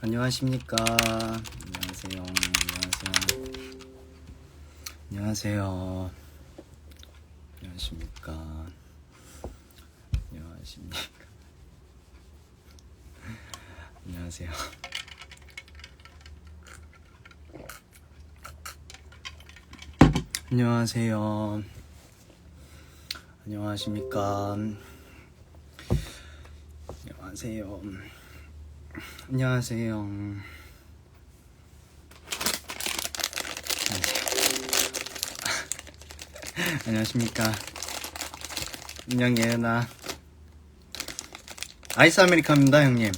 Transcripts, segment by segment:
안녕하십니까. 안녕하세요. 안녕하세요. 안녕하십니까. 안녕하세요. 안녕하세요. 안녕하십니까. 안녕하세요. 안녕하세요. 안녕하십니까. 안녕 예은아. 아이스 아메리카노입니다 형님.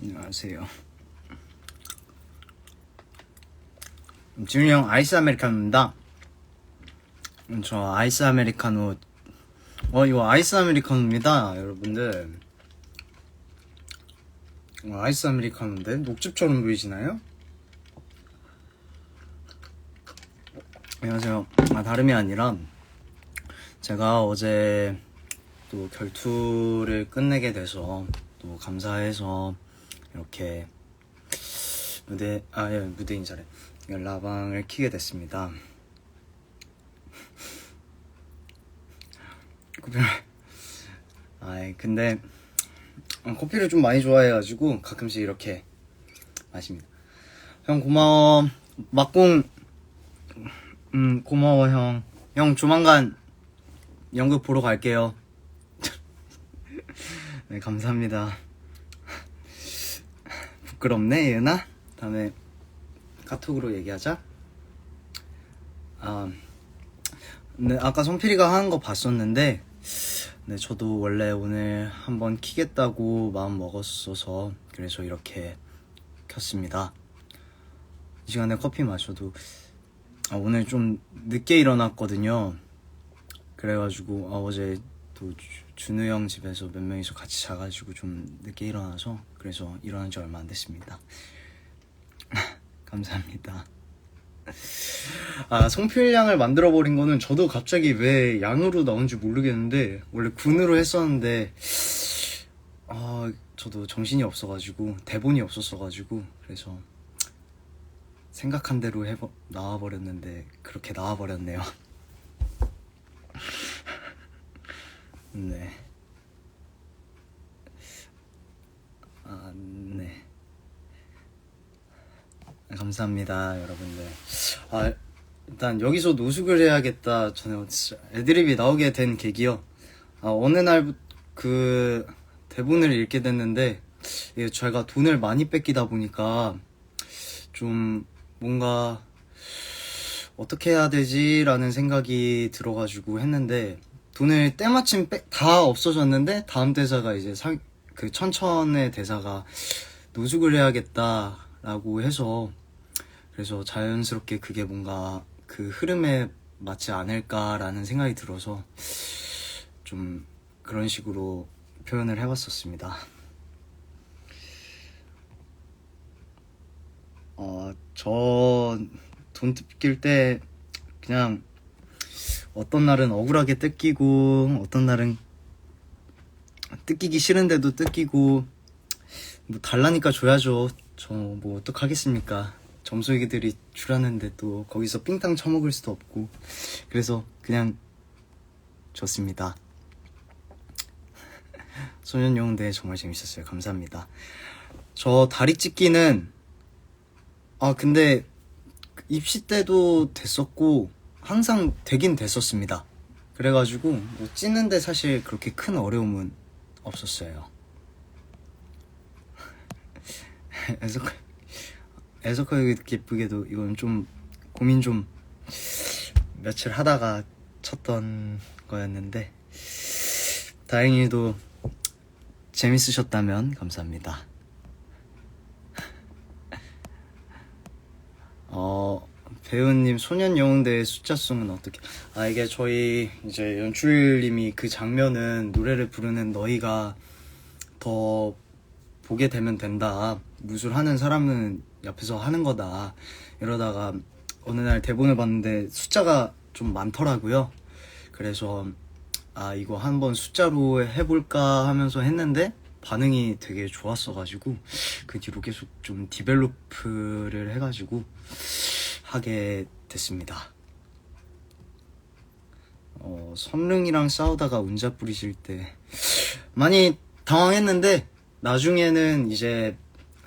안녕하세요. 지훈이 형 아이스 아메리카노입니다. 저 아이스 아메리카노. 이거 아이스 아메리카노입니다 여러분들. 아이스 아메리카노인데 녹즙처럼 보이시나요? 안녕하세요. 다름이 아니라 제가 어제 또 결투를 끝내게 돼서 또 감사해서 이렇게 무대 인사래 라방을 키게 됐습니다. 근데 커피를 좀 많이 좋아해가지고 가끔씩 이렇게 마십니다. 형 고마워. 막공 고마워 형. 형 조만간 연극 보러 갈게요. 네 감사합니다. 부끄럽네 예은아. 다음에 카톡으로 얘기하자. 네 아까 성필이가 하는 거 봤었는데 네 저도 원래 오늘 한번 키겠다고 마음 먹었어서 그래서 이렇게 켰습니다. 이 시간에 커피 마셔도 오늘 좀 늦게 일어났거든요. 그래가지고 어제 또 준우 형 집에서 몇 명이서 같이 자가지고 좀 늦게 일어나서 그래서 일어난 지 얼마 안 됐습니다. 감사합니다. 송필양을 만들어버린 거는 저도 갑자기 왜 양으로 나온지 모르겠는데 원래 군으로 했었는데 저도 정신이 없어가지고 대본이 없었어가지고 그래서 생각한 대로 나와버렸는데 그렇게 나와버렸네요. 네. 네. 감사합니다 여러분들. 일단 여기서 노숙을 해야겠다. 저는 진짜 애드립이 나오게 된 계기요. 어느 날 그 대본을 읽게 됐는데 이게 제가 돈을 많이 뺏기다 보니까 좀 뭔가 어떻게 해야 되지? 라는 생각이 들어가지고 했는데 돈을 때마침 다 없어졌는데 다음 대사가 이제 그 천천의 대사가 노숙을 해야겠다 라고 해서 그래서 자연스럽게 그게 뭔가 그 흐름에 맞지 않을까라는 생각이 들어서 좀 그런 식으로 표현을 해봤었습니다. 저 돈 뜯길 때 그냥 어떤 날은 억울하게 뜯기고 어떤 날은 뜯기기 싫은데도 뜯기고 뭐 달라니까 줘야죠. 저 뭐 어떡하겠습니까. 점수이들이 주라는데 또 거기서 삥땅 쳐먹을 수도 없고 그래서 그냥 줬습니다. 소년용대 정말 재밌었어요. 감사합니다. 저 다리 찢기는 근데 입시 때도 됐었고 항상 되긴 됐었습니다. 그래가지고 뭐 찢는데 사실 그렇게 큰 어려움은 없었어요. 애석하게 예쁘게도 이건 좀 고민 좀 며칠 하다가 쳤던 거였는데 다행히도 재밌으셨다면 감사합니다. 배우님 소년영웅대의 숫자송은 어떻게 이게 저희 이제 연출님이 그 장면은 노래를 부르는 너희가 더 보게 되면 된다. 무술하는 사람은 옆에서 하는 거다 이러다가 어느 날 대본을 봤는데 숫자가 좀 많더라고요. 그래서 이거 한번 숫자로 해볼까 하면서 했는데 반응이 되게 좋았어가지고 그 뒤로 계속 좀 디벨로프를 해가지고 하게 됐습니다. 선릉이랑 싸우다가 운자 뿌리실 때 많이 당황했는데 나중에는 이제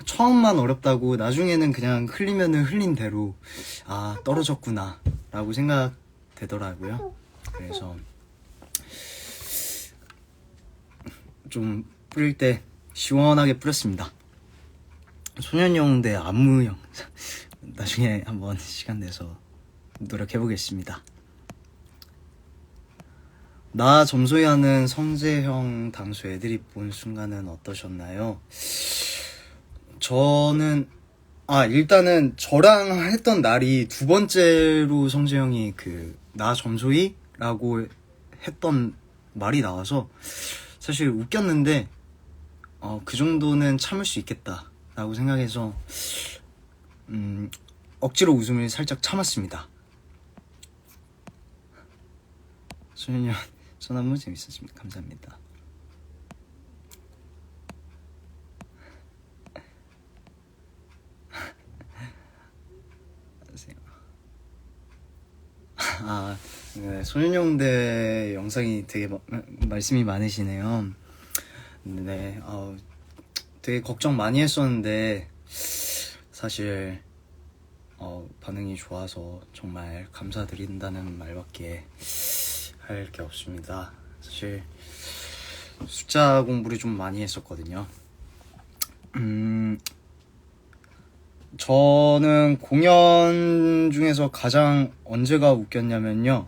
처음만 어렵다고 나중에는 그냥 흘리면은 흘린 대로 떨어졌구나 라고 생각되더라고요. 그래서 좀 뿌릴 때 시원하게 뿌렸습니다. 소년영대 안무 영상 나중에 한번 시간 내서 노력해보겠습니다. 나 점소이 하는 성재형 당수 애드립 본 순간은 어떠셨나요? 저는 일단은 저랑 했던 날이 두 번째로 성재형이 나 점소이? 라고 했던 말이 나와서 사실 웃겼는데 그 정도는 참을 수 있겠다 라고 생각해서 억지로 웃음을 살짝 참았습니다. 소년형 전화무 재밌었습니다. 감사합니다. 네, 소년용대 영상이 되게 말씀이 많으시네요. 네, 되게 걱정 많이 했었는데 사실 반응이 좋아서 정말 감사드린다는 말밖에 할 게 없습니다. 사실 숫자 공부를 좀 많이 했었거든요. 저는 공연 중에서 가장 언제가 웃겼냐면요.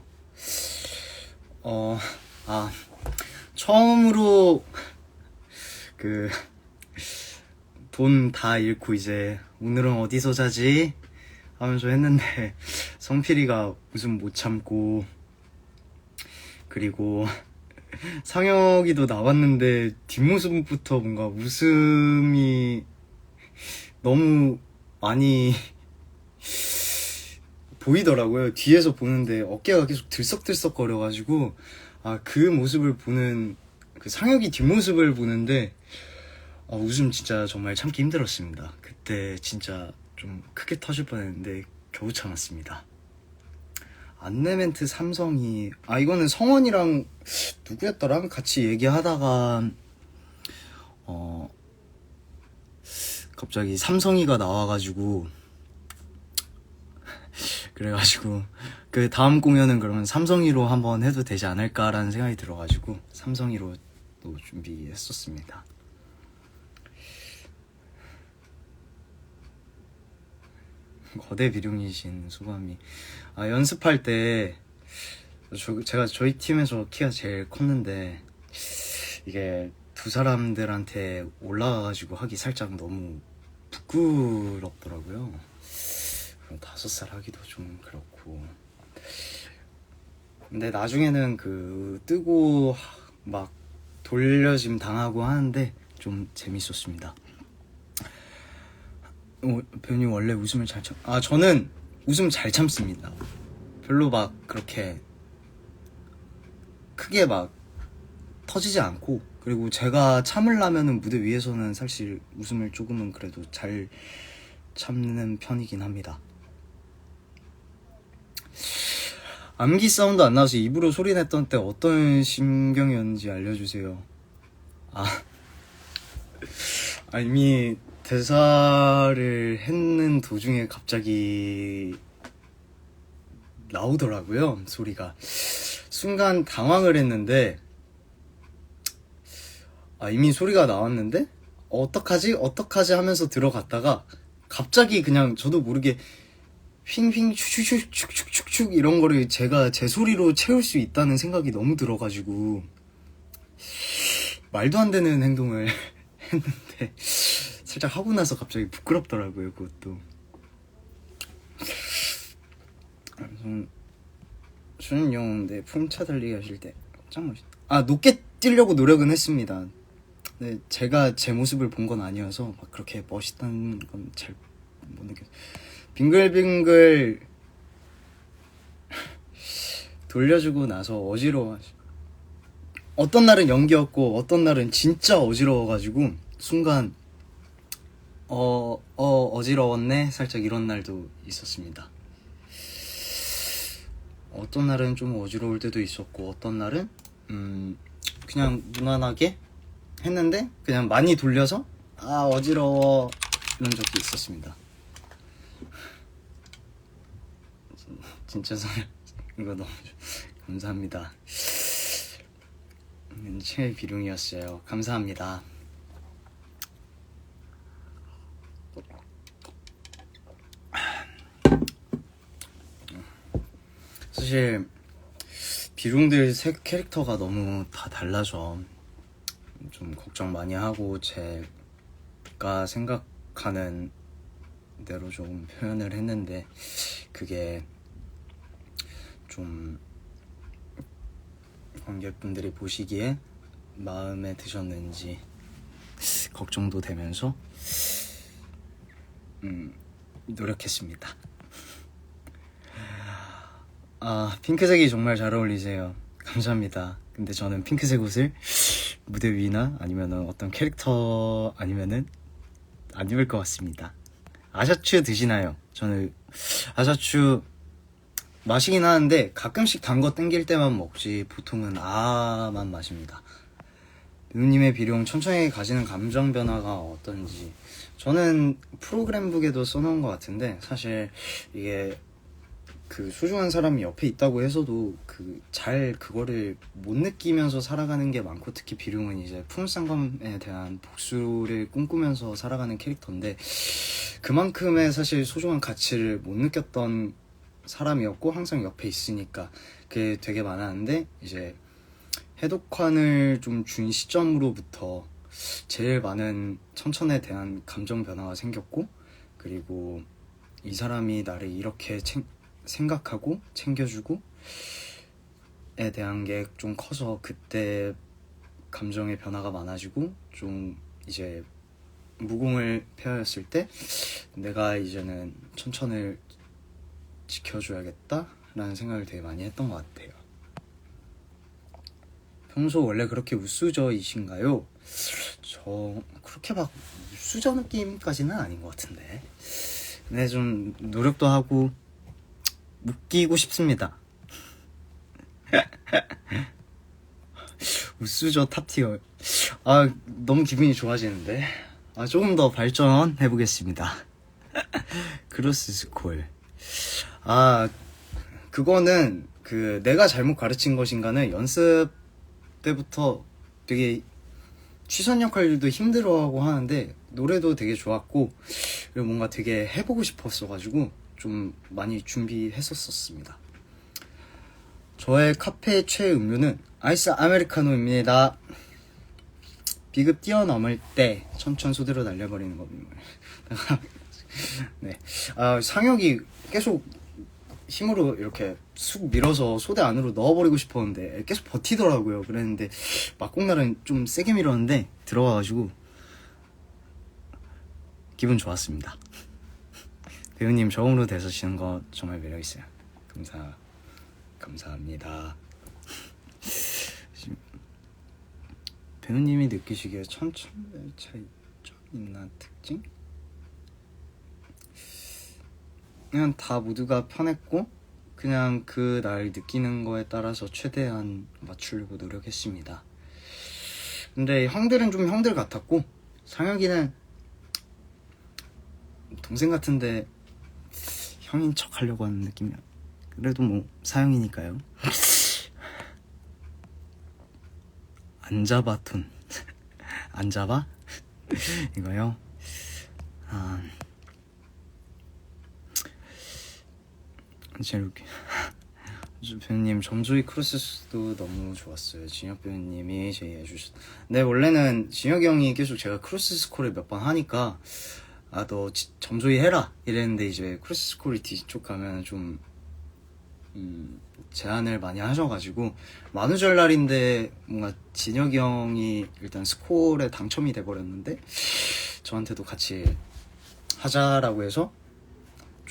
처음으로 돈 다 잃고 이제 오늘은 어디서 자지? 하면서 했는데 성필이가 웃음 못 참고 그리고 상혁이도 나왔는데 뒷모습부터 뭔가 웃음이 너무 많이 보이더라고요. 뒤에서 보는데 어깨가 계속 들썩들썩 거려가지고 그 모습을 보는 상혁이 뒷모습을 보는데 웃음 진짜 정말 참기 힘들었습니다. 그때 진짜 좀 크게 터질 뻔했는데 겨우 참았습니다. 안내 멘트 삼성이 이거는 성원이랑 누구였더라? 같이 얘기하다가 갑자기 삼성이가 나와가지고 그래가지고 그 다음 공연은 그러면 삼성이로 한번 해도 되지 않을까라는 생각이 들어가지고 삼성이로 또 준비했었습니다. 거대 비룡이신 소감이 연습할 때 제가 저희 팀에서 키가 제일 컸는데 이게 두 사람들한테 올라가가지고 하기 살짝 너무 부끄럽더라고요. 5살 하기도 좀 그렇고 근데 나중에는 뜨고 막 돌려짐 당하고 하는데 좀 재밌었습니다. 배우님 원래 웃음을 잘 참... 저는 웃음 잘 참습니다. 별로 막 그렇게 크게 막 터지지 않고 그리고 제가 참으려면은 무대 위에서는 사실 웃음을 조금은 그래도 잘 참는 편이긴 합니다. 암기 사운드 안 나와서 입으로 소리 냈던 때 어떤 심경이었는지 알려주세요. 이미 대사를 했는 도중에 갑자기 나오더라고요, 소리가. 순간 당황을 했는데 이미 소리가 나왔는데 어떡하지 하면서 들어갔다가 갑자기 그냥 저도 모르게 휘잉휘잉 축축축축축축 이런 거를 제가 제 소리로 채울 수 있다는 생각이 너무 들어가지고 말도 안 되는 행동을 했는데 살짝 하고 나서 갑자기 부끄럽더라고요, 그것도. 수는영인데 풍차 달리기 하실 때 짱 멋있다. 높게 뛰려고 노력은 했습니다. 근데 제가 제 모습을 본 건 아니어서 막 그렇게 멋있다는 건 잘 못 느꼈어. 빙글빙글 돌려주고 나서 어지러워. 어떤 날은 연기였고 어떤 날은 진짜 어지러워가지고 순간 어지러웠네 살짝 이런 날도 있었습니다. 어떤 날은 좀 어지러울 때도 있었고 어떤 날은 그냥 무난하게 했는데 그냥 많이 돌려서 어지러워 이런 적도 있었습니다. 진짜 이거 너무 감사합니다. 최애 비룡이었어요. 감사합니다. 사실 비룡들 캐릭터가 너무 다 달라져 좀 걱정 많이 하고 제가 생각하는 대로 좀 표현을 했는데 그게 좀 관객분들이 보시기에 마음에 드셨는지 걱정도 되면서 노력했습니다. 핑크색이 정말 잘 어울리세요. 감사합니다. 근데 저는 핑크색 옷을 무대 위나 아니면은 어떤 캐릭터 아니면은 안 입을 것 같습니다. 아샤추 드시나요? 저는 아샤추 마시긴 하는데 가끔씩 단 거 땡길 때만 먹지 보통은 만 마십니다. 누님의 비룡 천천히 가지는 감정 변화가 어떤지 저는 프로그램북에도 써놓은 것 같은데 사실 이게 그 소중한 사람이 옆에 있다고 해서도 잘 그거를 못 느끼면서 살아가는 게 많고 특히 비룡은 이제 푸른쌍검에 대한 복수를 꿈꾸면서 살아가는 캐릭터인데 그만큼의 사실 소중한 가치를 못 느꼈던 사람이었고 항상 옆에 있으니까 그게 되게 많았는데 이제 해독환을 좀 준 시점으로부터 제일 많은 천천에 대한 감정 변화가 생겼고 그리고 이 사람이 나를 이렇게 생각하고 챙겨주고 에 대한 게 좀 커서 그때 감정의 변화가 많아지고 좀 이제 무공을 폐하였을 때 내가 이제는 천천을 지켜줘야겠다 라는 생각을 되게 많이 했던 것 같아요. 평소 원래 그렇게 우수저이신가요? 저 그렇게 막 우수저 느낌까지는 아닌 것 같은데 근데 좀 노력도 하고 웃기고 싶습니다. 우수저 탑티어 너무 기분이 좋아지는데 조금 더 발전해보겠습니다. 크로스스콜 그거는 내가 잘못 가르친 것인가는 연습 때부터 되게 취선 역할도 힘들어하고 하는데 노래도 되게 좋았고 그리고 뭔가 되게 해보고 싶었어가지고 좀 많이 준비했었습니다. 저의 카페 최애 음료는 아이스 아메리카노입니다. 비급 뛰어넘을 때 천천소대로 날려버리는 겁니다. 네. 상혁이 계속 힘으로 이렇게 쑥 밀어서 소대 안으로 넣어버리고 싶었는데 계속 버티더라고요. 그랬는데 막공날은 좀 세게 밀었는데 들어가가지고 기분 좋았습니다. 배우님 저음으로 대서시는 거 정말 매력있어요. 감사합니다. 배우님이 느끼시기에 천천히 차이점 있나 특징? 그냥 다 모두가 편했고 그냥 그날 느끼는 거에 따라서 최대한 맞추려고 노력했습니다. 근데 형들은 좀 형들 같았고 상혁이는 동생 같은데 형인 척 하려고 하는 느낌이야. 그래도 뭐 사형이니까요. 안 잡아 톤. 안 잡아? 이거요? 제일 웃겨. 배우님 점조이 크로스도 너무 좋았어요. 진혁 배우님이 제의해주셨. 네 원래는 진혁이 형이 계속 제가 크로스 스콜을 몇 번 하니까 너 점조이 해라 이랬는데 이제 크로스 스콜이 뒤쪽 가면 좀 제안을 많이 하셔가지고 만우절날인데 뭔가 진혁이 형이 일단 스콜에 당첨이 돼버렸는데 저한테도 같이 하자라고 해서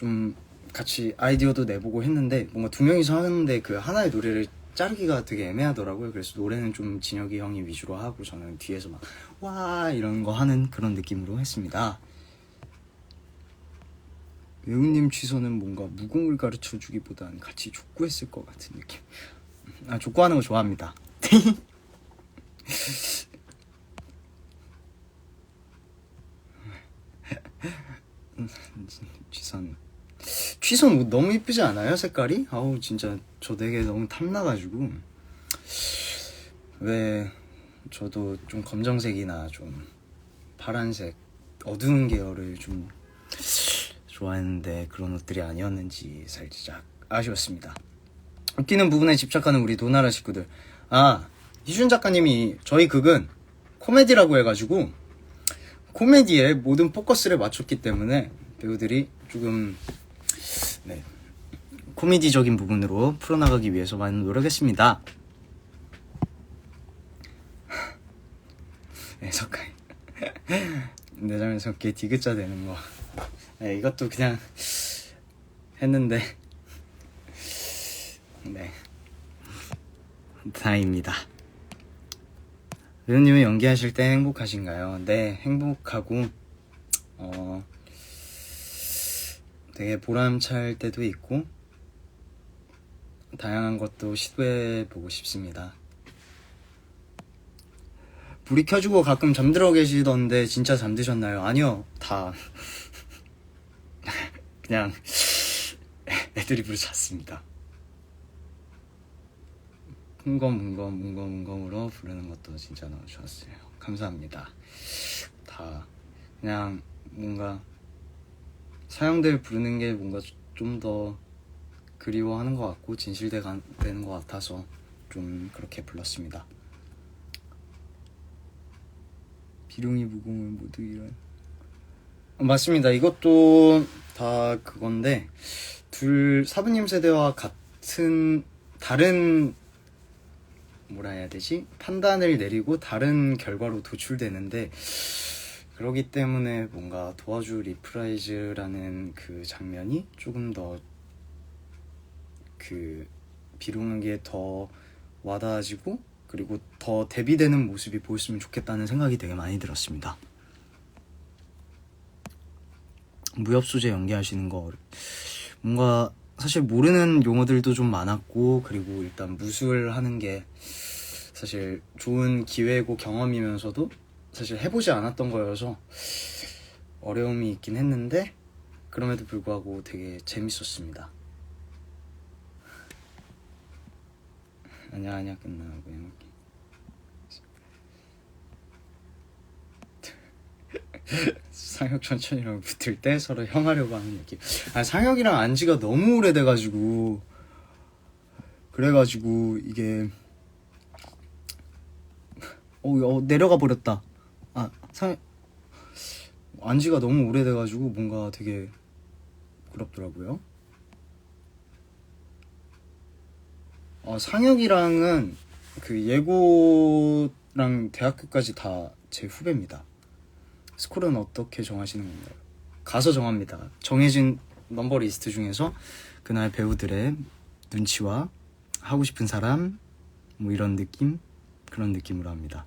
좀 같이 아이디어도 내보고 했는데 뭔가 두 명이서 하는데 그 하나의 노래를 자르기가 되게 애매하더라고요. 그래서 노래는 좀 진혁이 형이 위주로 하고 저는 뒤에서 막 와 이런 거 하는 그런 느낌으로 했습니다. 외우님 취소는 뭔가 무공을 가르쳐 주기보단 같이 족구했을 것 같은 느낌. 아, 족구하는 거 좋아합니다. 취선 옷 너무 이쁘지 않아요? 색깔이? 아우 진짜 저 되게 너무 탐나가지고. 왜 저도 좀 검정색이나 좀 파란색 어두운 계열을 좀 좋아했는데 그런 옷들이 아니었는지 살짝 아쉬웠습니다. 웃기는 부분에 집착하는 우리 도나라 식구들. 아, 희준 작가님이 저희 극은 코미디라고 해가지고 코미디에 모든 포커스를 맞췄기 때문에 배우들이 조금 네, 코미디적인 부분으로 풀어나가기 위해서 많이 노력했습니다. 네, 석가이 내장에서 개 디귿자 되는 거. 네, 이것도 그냥 했는데 네, 다행입니다. 배우님은 연기하실 때 행복하신가요? 네, 행복하고 되게 보람찰 때도 있고 다양한 것도 시도해보고 싶습니다. 불이 켜지고 가끔 잠들어 계시던데 진짜 잠드셨나요? 아니요, 다 그냥 애드립으로 잤습니다. 문검으로 부르는 것도 진짜 너무 좋았어요. 감사합니다. 다 그냥 뭔가 사형들 부르는 게 뭔가 좀 더 그리워하는 것 같고 진실되는 것 같아서 좀 그렇게 불렀습니다. 비룡이 무공을 모두 이런 맞습니다. 이것도 다 그건데 사부님 세대와 같은 다른 뭐라 해야 되지? 판단을 내리고 다른 결과로 도출되는데 그러기 때문에 뭔가 도와주 리프라이즈라는 그 장면이 조금 더 그 비룡에게 더 와닿아지고 그리고 더 대비되는 모습이 보였으면 좋겠다는 생각이 되게 많이 들었습니다. 무협 소재 연기하시는 거 뭔가 사실 모르는 용어들도 좀 많았고 그리고 일단 무술 하는 게 사실 좋은 기회고 경험이면서도 사실 해보지 않았던 거여서 어려움이 있긴 했는데 그럼에도 불구하고 되게 재밌었습니다. 아니야 끝나고 상혁 천천히랑 붙을 때 서로 형하려고 하는 느낌. 아, 상혁이랑 안지가 너무 오래돼가지고 그래가지고 이게 내려가 버렸다. 안지가 너무 오래돼가지고 뭔가 되게 부럽더라고요. 상혁이랑은 그 예고랑 대학교까지 다 제 후배입니다. 스콜은 어떻게 정하시는 건가요? 가서 정합니다. 정해진 넘버 리스트 중에서 그날 배우들의 눈치와 하고 싶은 사람 뭐 이런 느낌 그런 느낌으로 합니다.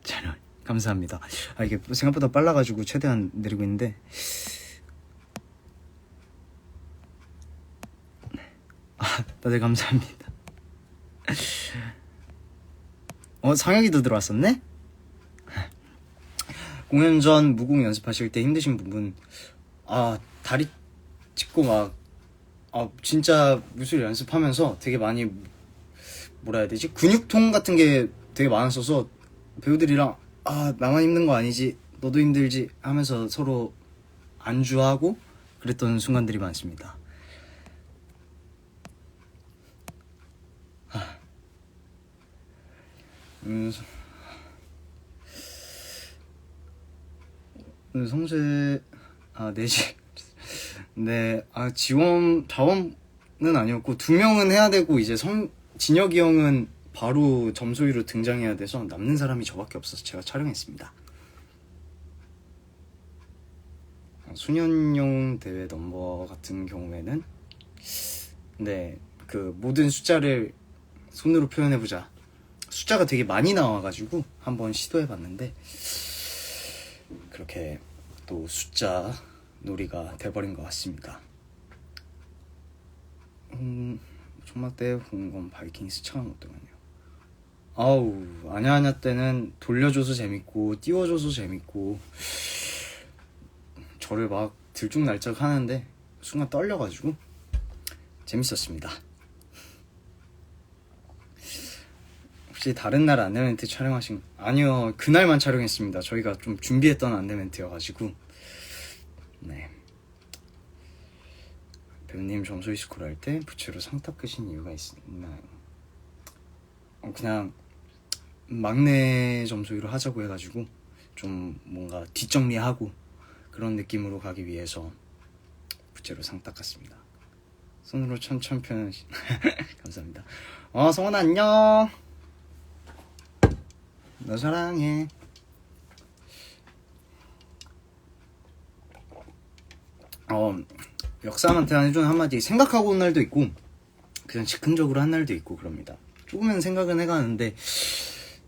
잘 감사합니다. 이게 생각보다 빨라가지고 최대한 내리고 있는데 다들 감사합니다. 상혁이도 들어왔었네? 공연 전 무공 연습하실 때 힘드신 부분 다리 찢고 막 진짜 무술 연습하면서 되게 많이 뭐라 해야 되지? 근육통 같은 게 되게 많았어서 배우들이랑 나만 힘든 거 아니지 너도 힘들지 하면서 서로 안주하고 그랬던 순간들이 많습니다. 성재 4시 네 자원은 아니었고 2명은 해야 되고 이제 진혁이 형은 바로 점소위로 등장해야 돼서 남는 사람이 저밖에 없어서 제가 촬영했습니다. 수년용 대회 넘버 같은 경우에는 네, 그 모든 숫자를 손으로 표현해보자. 숫자가 되게 많이 나와가지고 한번 시도해봤는데 그렇게 또 숫자 놀이가 돼버린 것 같습니다. 총막대 홍건 바이킹스 처음 어떠냐요? 아우 아냐아냐 때는 돌려줘서 재밌고 띄워줘서 재밌고 저를 막 들쭉날짝 하는데 순간 떨려가지고 재밌었습니다. 혹시 다른 날 안내멘트 촬영하신? 아니요, 그날만 촬영했습니다. 저희가 좀 준비했던 안내멘트여가지고. 네. 배우님 점소위 스쿨 할 때 부채로 상 닦으신 이유가 있나요? 그냥 막내 점소위로 하자고 해가지고 좀 뭔가 뒷정리하고 그런 느낌으로 가기 위해서 부채로 상 닦았습니다. 손으로 천천 표현. 감사합니다. 성원 안녕. 너 사랑해. 역삼한테 해주는 한마디 생각하고 온 날도 있고 그냥 즉흥적으로 한 날도 있고 그럽니다. 조금은 생각은 해가는데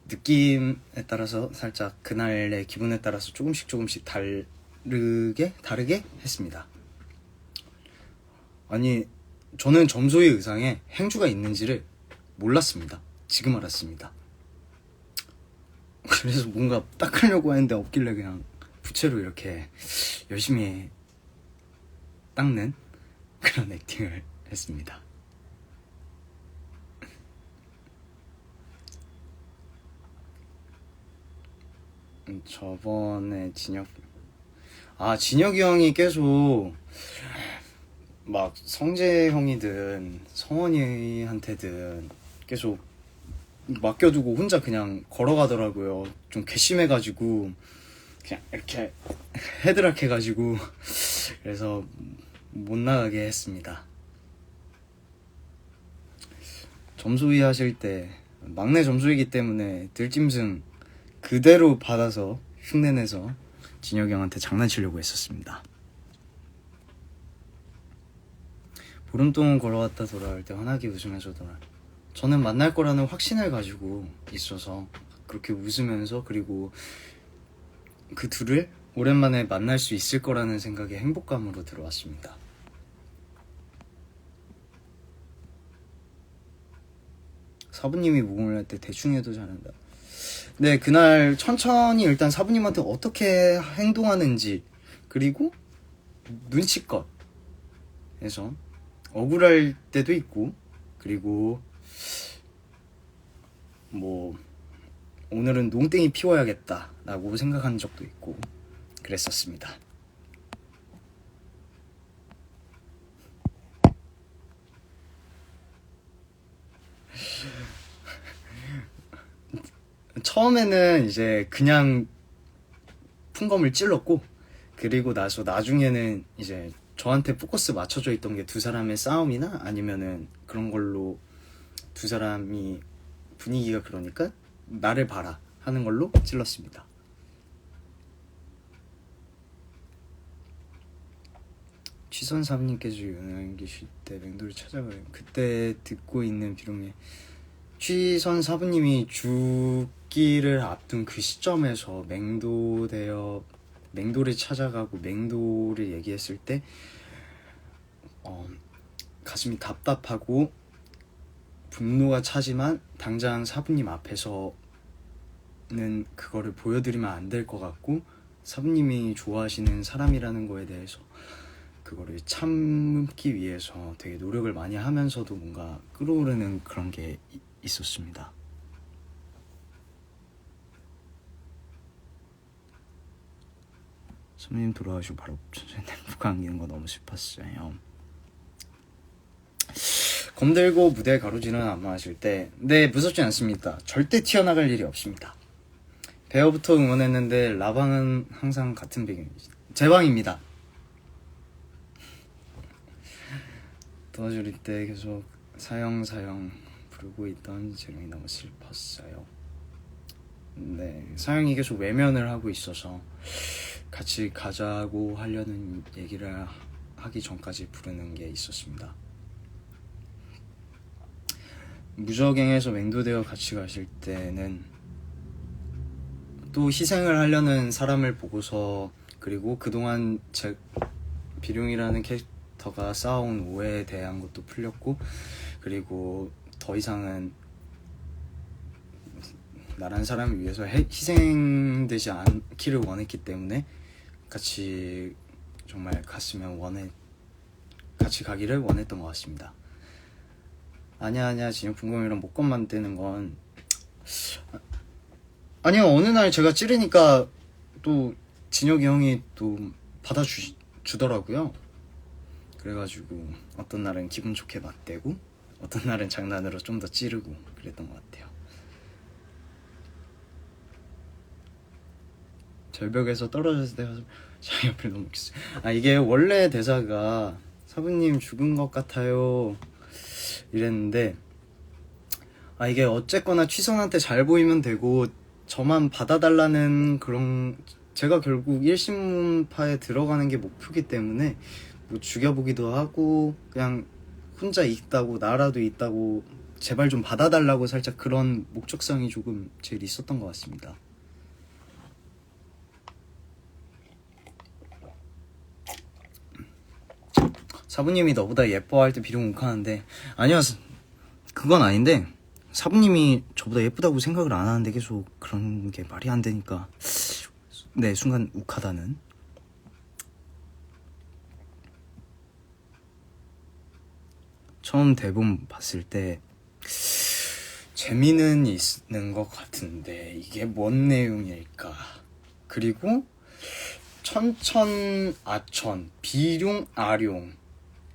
느낌에 따라서 살짝 그날의 기분에 따라서 조금씩 다르게 했습니다. 아니 저는 점소위 의상에 행주가 있는지를 몰랐습니다. 지금 알았습니다. 그래서 뭔가 닦으려고 했는데 없길래 그냥 부채로 이렇게 열심히 닦는 그런 액팅을 했습니다. 저번에 진혁이 형이 계속 막 성재 형이든 성원이한테든 계속 맡겨두고 혼자 그냥 걸어가더라고요. 좀 괘씸해가지고 그냥 이렇게 헤드락 해가지고 그래서 못 나가게 했습니다. 점소위 하실 때 막내 점소이기 때문에 들짐승 그대로 받아서 흉내내서 진혁이 형한테 장난치려고 했었습니다. 보름 동안 걸어왔다 돌아올 때 환하게 웃으면서 저는 만날 거라는 확신을 가지고 있어서 그렇게 웃으면서 그리고 그 둘을 오랜만에 만날 수 있을 거라는 생각에 행복감으로 들어왔습니다. 사부님이 모금을 할 때 대충 해도 잘한다. 네, 그날 천천히 일단 사부님한테 어떻게 행동하는지 그리고 눈치껏 해서 억울할 때도 있고 그리고 뭐 오늘은 농땡이 피워야겠다 라고 생각한 적도 있고 그랬었습니다. 처음에는 이제 그냥 풍검을 찔렀고 그리고 나서 나중에는 이제 저한테 포커스 맞춰져 있던 게 두 사람의 싸움이나 아니면은 그런 걸로 두 사람이 분위기가 그러니까 나를 봐라 하는 걸로 찔렀습니다. 취선 사부님께서 연예인 계실 때 맹도를 찾아가요. 그때 듣고 있는 비룡의 취선 사부님이 죽기를 앞둔 그 시점에서 맹도를 찾아가고 맹도를 얘기했을 때 가슴이 답답하고 분노가 차지만 당장 사부님 앞에서는 그거를 보여드리면 안 될 것 같고 사부님이 좋아하시는 사람이라는 거에 대해서 그거를 참기 위해서 되게 노력을 많이 하면서도 뭔가 끌어오르는 그런 게 있었습니다. 사부님 돌아가시고 바로 천천히 템포가 안기는 거 너무 슬펐어요. 검들고 무대 가로지르는 안마 하실 때 네, 무섭지 않습니다. 절대 튀어나갈 일이 없습니다. 배어부터 응원했는데 라방은 항상 같은 배경입니다. 제 방입니다. 도와줄 때 계속 사형 부르고 있던 재롱이 너무 슬펐어요. 네, 사영이 계속 외면을 하고 있어서 같이 가자고 하려는 얘기를 하기 전까지 부르는 게 있었습니다. 무적행에서 맹도되어 같이 가실 때는 또 희생을 하려는 사람을 보고서, 그리고 그동안 비룡이라는 캐릭터가 쌓아온 오해에 대한 것도 풀렸고, 그리고 더 이상은 나란 사람을 위해서 희생되지 않기를 원했기 때문에 같이 정말 같이 가기를 원했던 것 같습니다. 아니야 진혁 분공이랑 목건 만드는 건 아니요, 어느 날 제가 찌르니까 또 진혁이 형이 또 받아주더라고요. 그래가지고 어떤 날은 기분 좋게 맞대고 어떤 날은 장난으로 좀 더 찌르고 그랬던 것 같아요. 절벽에서 떨어졌을 때 자기 옆을 너무 웃겼어요. 이게 원래 대사가 사부님 죽은 것 같아요 이랬는데, 이게 어쨌거나 취선한테 잘 보이면 되고 저만 받아달라는 그런, 제가 결국 1신문파에 들어가는 게 목표기 때문에 뭐 죽여보기도 하고 그냥 혼자 있다고, 나라도 있다고 제발 좀 받아달라고 살짝 그런 목적성이 조금 제일 있었던 것 같습니다. 사부님이 너보다 예뻐할 때 비룡 욱하는데, 아니요, 그건 아닌데 사부님이 저보다 예쁘다고 생각을 안 하는데 계속 그런 게 말이 안 되니까 네, 순간 욱하다는. 처음 대본 봤을 때 재미는 있는 것 같은데 이게 뭔 내용일까. 그리고 천천, 아천, 비룡, 아룡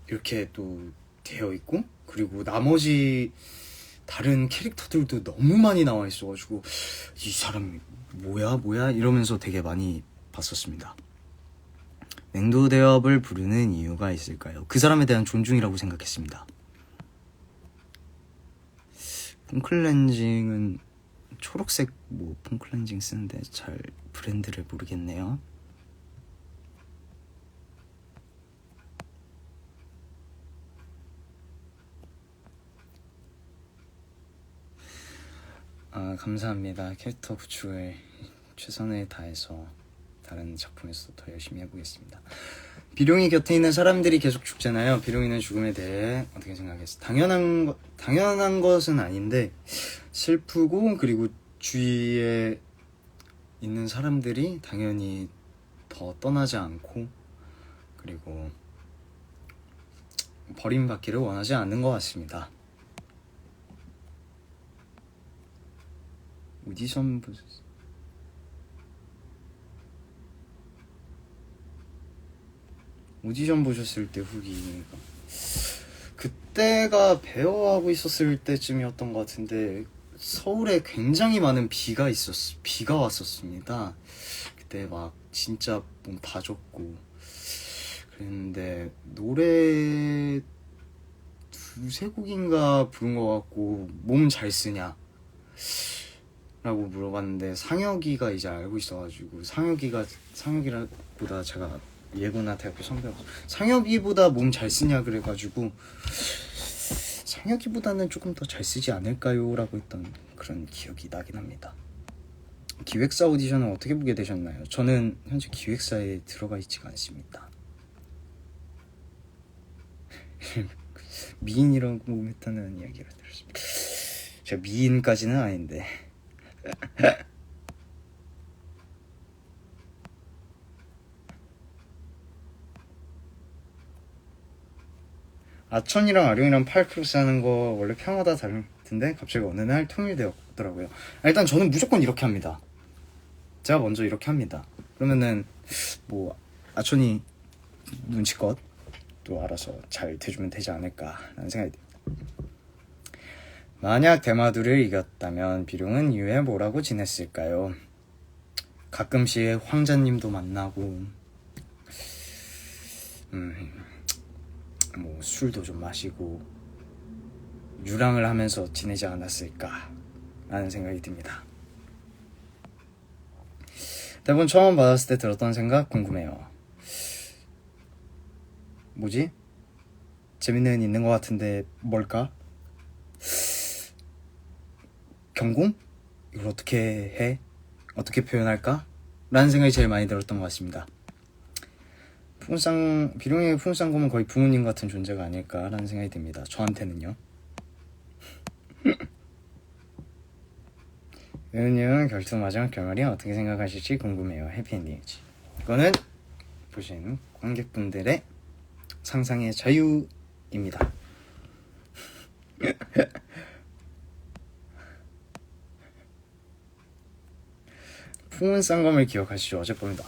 이렇게 또 되어 있고, 그리고 나머지 다른 캐릭터들도 너무 많이 나와 있어가지고 이 사람 뭐야 이러면서 되게 많이 봤었습니다. 맹도대업을 부르는 이유가 있을까요? 그 사람에 대한 존중이라고 생각했습니다. 폼클렌징은 초록색 폼클렌징 쓰는데 잘 브랜드를 모르겠네요. 감사합니다. 캐릭터 구축을 최선을 다해서 다른 작품에서 더 열심히 해보겠습니다. 비룡이 곁에 있는 사람들이 계속 죽잖아요. 비룡이는 죽음에 대해 어떻게 생각했어요? 당연한 것은 아닌데 슬프고, 그리고 주위에 있는 사람들이 당연히 더 떠나지 않고, 그리고 버림받기를 원하지 않는 것 같습니다. 오디션 보셨을 때 후기니까 그때가 배어하고 있었을 때쯤이었던 것 같은데 서울에 굉장히 많은 비가 왔었습니다. 그때 막 진짜 몸 다 젖고 그랬는데 노래 두세 곡인가 부른 것 같고, 몸 잘 쓰냐 라고 물어봤는데 상혁이가 이제 알고 있어가지고, 상혁이보다 제가 예고나 대학교 선배라서 상혁이보다 몸 잘 쓰냐 그래가지고 상혁이보다는 조금 더 잘 쓰지 않을까요? 라고 했던 그런 기억이 나긴 합니다. 기획사 오디션은 어떻게 보게 되셨나요? 저는 현재 기획사에 들어가 있지가 않습니다. 미인이라고 했다는 이야기를 들었습니다. 제가 미인까지는 아닌데 아천이랑 아룡이랑 8% 하는 거 원래 평마다 다른데 갑자기 어느 날 통일되었더라고요. 일단 저는 무조건 이렇게 합니다. 제가 먼저 이렇게 합니다. 그러면은 뭐 아천이 눈치껏 또 알아서 잘 돼주면 되지 않을까라는 생각이 듭니다. 만약 대마두를 이겼다면 비룡은 이후에 뭐라고 지냈을까요? 가끔씩 황자님도 만나고 뭐 술도 좀 마시고 유랑을 하면서 지내지 않았을까 라는 생각이 듭니다. 대본 처음 받았을 때 들었던 생각 궁금해요. 뭐지? 재미는 있는 것 같은데 뭘까? 경공? 이걸 어떻게 해? 어떻게 표현할까? 라는 생각이 제일 많이 들었던 것 같습니다. 비룡의 푸른쌍검은 거의 부모님 같은 존재가 아닐까라는 생각이 듭니다. 저한테는요. 배우님 결투 마지막 결말이 어떻게 생각하실지 궁금해요. 해피엔딩이지. 이거는 보시는 관객분들의 상상의 자유입니다. 푸른 쌍검을 기억하시죠? 어젯밤에도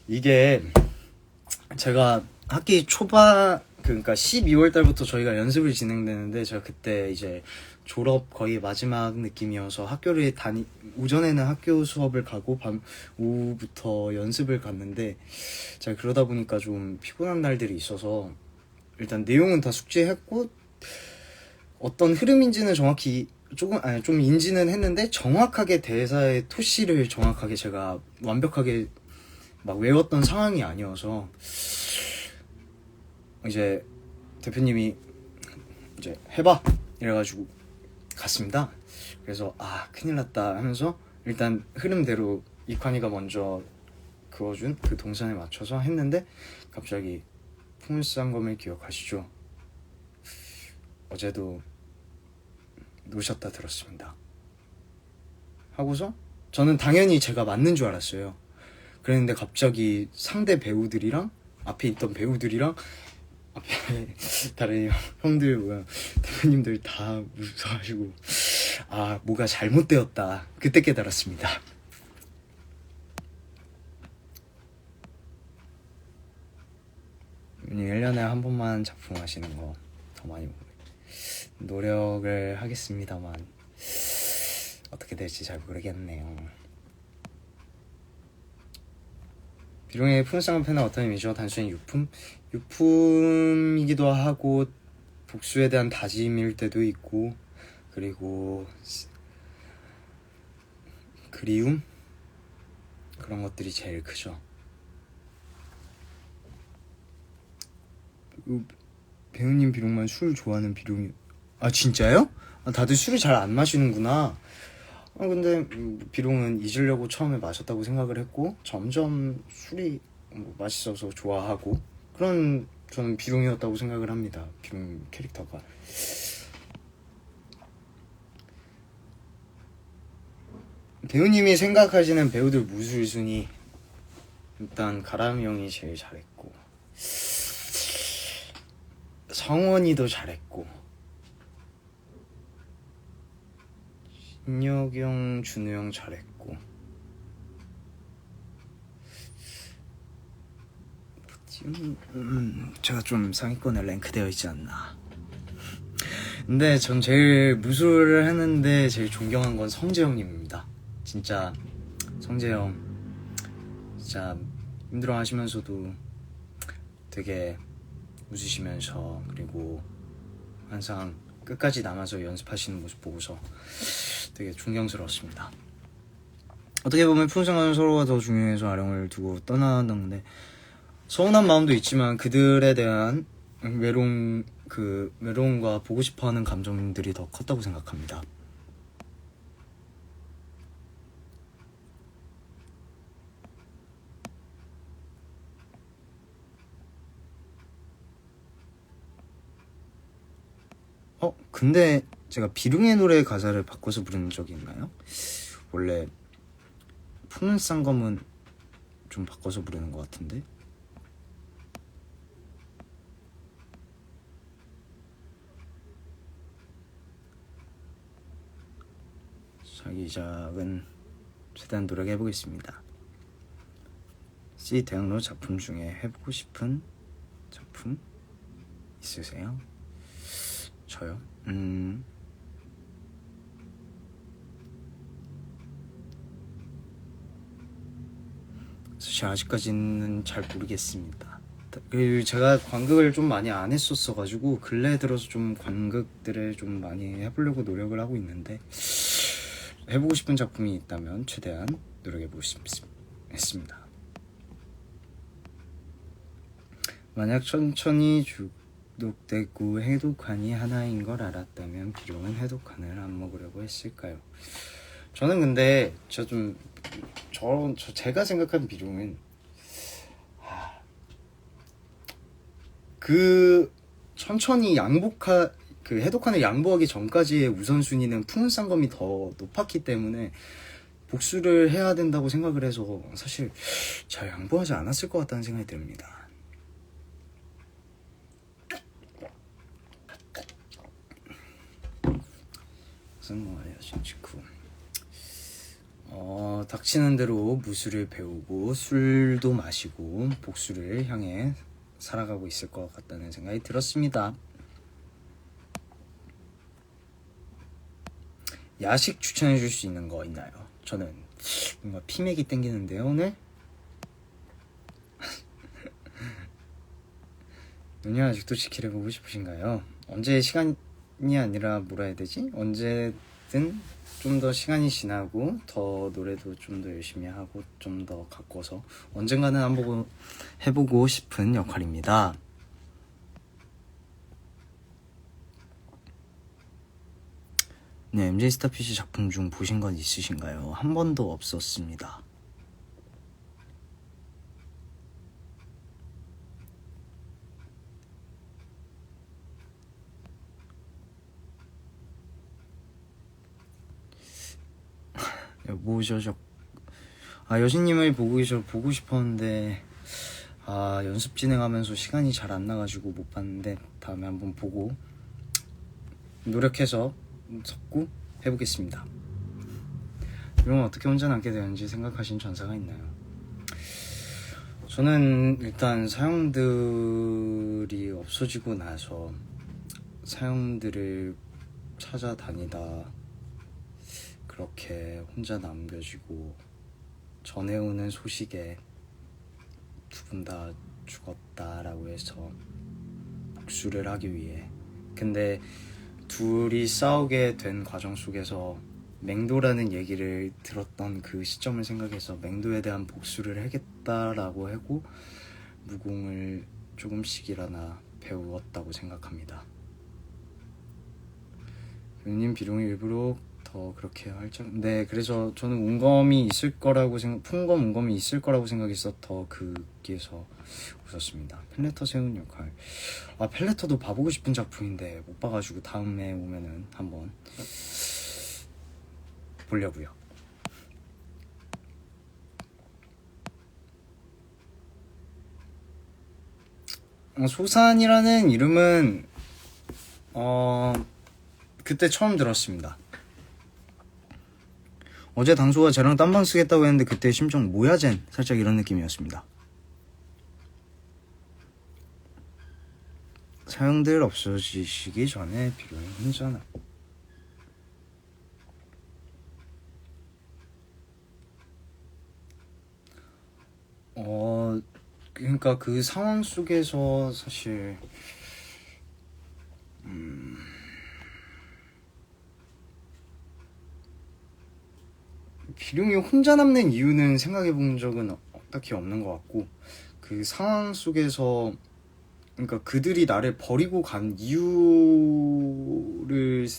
이게 제가 학기 초반 그러니까 12월 달부터 저희가 연습을 진행되는데 제가 그때 이제 졸업 거의 마지막 느낌이어서 오전에는 학교 수업을 가고 오후부터 연습을 갔는데 제가 그러다 보니까 좀 피곤한 날들이 있어서 일단 내용은 다 숙지했고 어떤 흐름인지는 정확히 좀 인지는 했는데 정확하게 대사의 토시를 정확하게 제가 완벽하게 막 외웠던 상황이 아니어서 이제 대표님이 이제 해봐 이래가지고 갔습니다. 그래서 큰일 났다 하면서 일단 흐름대로 이칸이가 먼저 그어준 그 동선에 맞춰서 했는데 갑자기 풍물쌍검을 기억하시죠? 어제도 놓으셨다 들었습니다. 하고서 저는 당연히 제가 맞는 줄 알았어요. 그랬는데 갑자기 상대 배우들이랑 앞에 있던 배우들이랑 앞에 다른 형들 대표님들 다 웃어가지고 뭐가 잘못되었다 그때 깨달았습니다. 1년에 한 번만 작품 하시는 거 더 많이 노력을 하겠습니다만 어떻게 될지 잘 모르겠네요. 비룡의 푸른쌍검 팬은 어떤 의미죠? 단순히 유품이기도 하고 복수에 대한 다짐일 때도 있고 그리고 그리움? 그런 것들이 제일 크죠. 배우님 비룡만 술 좋아하는 비룡이 진짜요? 다들 술을 잘 안 마시는구나. 근데 비룡은 잊으려고 처음에 마셨다고 생각을 했고 점점 술이 맛있어서 좋아하고 그런 저는 비룡이었다고 생각을 합니다. 비룡 캐릭터가. 배우님이 생각하시는 배우들 무술순위 일단 가람이 형이 제일 잘했고 성원이도 잘했고 인혁이 형, 준우 형 잘했고 제가 좀 상위권에 랭크되어 있지 않나. 근데 전 제일 무술을 했는데 제일 존경한 건 성재형님입니다. 진짜 성재형 진짜 힘들어 하시면서도 되게 웃으시면서 그리고 항상 끝까지 남아서 연습하시는 모습 보고서 되게 존경스러웠습니다. 어떻게 보면 푸른쌍검은 서로가 더 중요해서 아령을 두고 떠나는데 서운한 마음도 있지만 그들에 대한 외로움과 보고 싶어하는 감정들이 더 컸다고 생각합니다. 근데 제가 비룡의 노래 가사를 바꿔서 부르는 적이 있나요? 원래 푸른쌍검은 좀 바꿔서 부르는 것 같은데 자기작은 최대한 노력해보겠습니다. C 대학로 작품 중에 해보고 싶은 작품 있으세요? 저요? 사실 아직까지는 잘 모르겠습니다. 그 제가 관극을 좀 많이 안 했었어가지고 근래 들어서 좀 관극들을 좀 많이 해보려고 노력을 하고 있는데, 해보고 싶은 작품이 있다면 최대한 노력해보고 싶습니다. 만약 천천히 중독되고 해독환이 하나인 걸 알았다면 비룡은 해독환을 안 먹으려고 했을까요? 저는 근데 제가 생각한 비룡은 그 천천히 그 해독환을 양보하기 전까지의 우선순위는 푸른 쌍검이 더 높았기 때문에 복수를 해야 된다고 생각을 해서 사실 잘 양보하지 않았을 것 같다는 생각이 듭니다. 무슨 말이야 직후. 닥치는 대로 무술을 배우고 술도 마시고 복수를 향해 살아가고 있을 것 같다는 생각이 들었습니다. 야식 추천해 줄 수 있는 거 있나요? 저는 뭔가 피맥이 땡기는데요 오늘. 눈이 아직도 지키를 보고 싶으신가요? 언제 시간이 아니라 뭐라 해야 되지? 언제든 좀 더 시간이 지나고 더 노래도 좀 더 열심히 하고 좀 더 가꿔서 언젠가는 한번 해보고 싶은 역할입니다. 네, MJ 스타피쉬 작품 중 보신 건 있으신가요? 한 번도 없었습니다. 여신님을 보고 싶었는데 연습 진행하면서 시간이 잘 안 나가지고 못 봤는데 다음에 한번 보고 노력해서 섞고 해보겠습니다. 이런 어떻게 혼자 남게 되는지 생각하신 전사가 있나요? 저는 일단 사형들이 없어지고 나서 사형들을 찾아다니다 그렇게 혼자 남겨지고 전해오는 소식에 두 분 다 죽었다라고 해서 복수를 하기 위해, 근데 둘이 싸우게 된 과정 속에서 맹도라는 얘기를 들었던 그 시점을 생각해서 맹도에 대한 복수를 하겠다라고 하고 무공을 조금씩이라나 배웠다고 생각합니다. 윤님 비룡이 일부러 더 그렇게 활짝, 네, 그래서 저는 운검이 있을 거라고 풍검 운검이 있을 거라고 생각해서 더 거기에서 웃었습니다. 펠레터 세운 역할, 펠레터도 봐보고 싶은 작품인데 못 봐가지고 다음에 오면은 한번 보려고요. 소산이라는 이름은 그때 처음 들었습니다. 어제 당소가 쟤랑 딴방 쓰겠다고 했는데 그때 심정 뭐야 쟨, 살짝 이런 느낌이었습니다. 사형들 없어지시기 전에 비룡이 혼자나. 그러니까 그 상황 속에서 사실 비룡이 혼자 남는 이유는 생각해 본 적은 딱히 없는 것 같고, 그 상황 속에서 그러니까 그들이 나를 버리고 간 이유를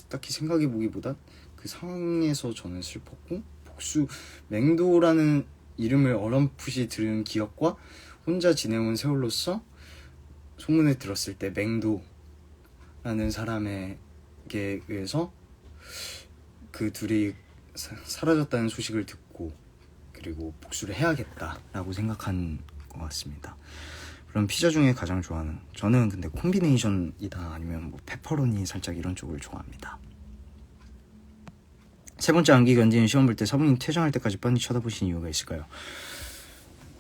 딱히 생각해 보기보다 그 상황에서 저는 슬펐고, 맹도라는 이름을 어렴풋이 들은 기억과 혼자 지내온 세월로서 소문을 들었을 때 맹도라는 사람에게 의해서 그 둘이 사라졌다는 소식을 듣고 그리고 복수를 해야겠다라고 생각한 것 같습니다. 물론 피자 중에 가장 좋아하는, 저는 근데 콤비네이션이다 아니면 뭐 페퍼로니 살짝 이런 쪽을 좋아합니다. 세 번째 암기 견디는 시험 볼 때 사부님 퇴장할 때까지 빤히 쳐다보신 이유가 있을까요?